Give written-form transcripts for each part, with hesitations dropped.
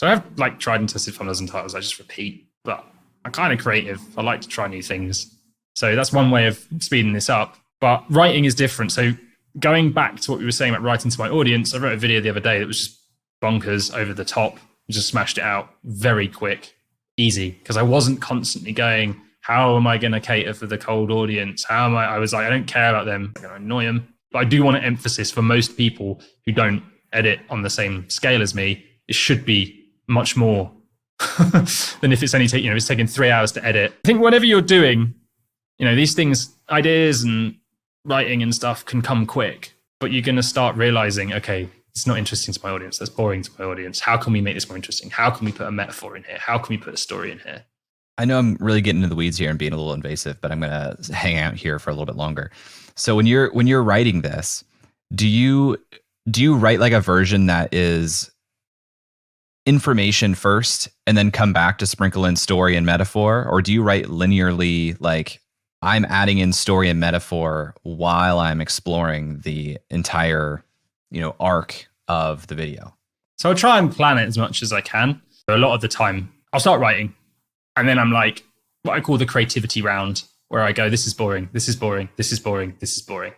So I have like tried and tested thumbnails and titles. I just repeat, but I'm kind of creative. I like to try new things. So that's one way of speeding this up. But writing is different. So going back to what we were saying about writing to my audience, I wrote a video the other day that was just bonkers, over the top, just smashed it out very quick, easy, because I wasn't constantly going, how am I going to cater for the cold audience? I was like, I don't care about them. I'm going to annoy them. But I do want to emphasize for most people who don't edit on the same scale as me, it should be much more than if it's only taking, it's taking 3 hours to edit. I think whatever you're doing, these things, ideas and writing and stuff can come quick, but you're going to start realizing, okay, it's not interesting to my audience. That's boring to my audience. How can we make this more interesting? How can we put a metaphor in here? How can we put a story in here? I know I'm really getting into the weeds here and being a little invasive, but I'm going to hang out here for a little bit longer. So when you're writing this, do you write like a version that is information first and then come back to sprinkle in story and metaphor? Or do you write linearly, like I'm adding in story and metaphor while I'm exploring the entire, arc of the video? So I try and plan it as much as I can. But a lot of the time I'll start writing and then I'm like what I call the creativity round, where I go, this is boring, this is boring, this is boring, this is boring.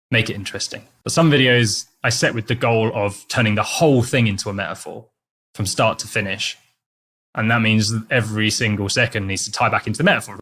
Make it interesting. But some videos I set with the goal of turning the whole thing into a metaphor from start to finish. And that means that every single second needs to tie back into the metaphor.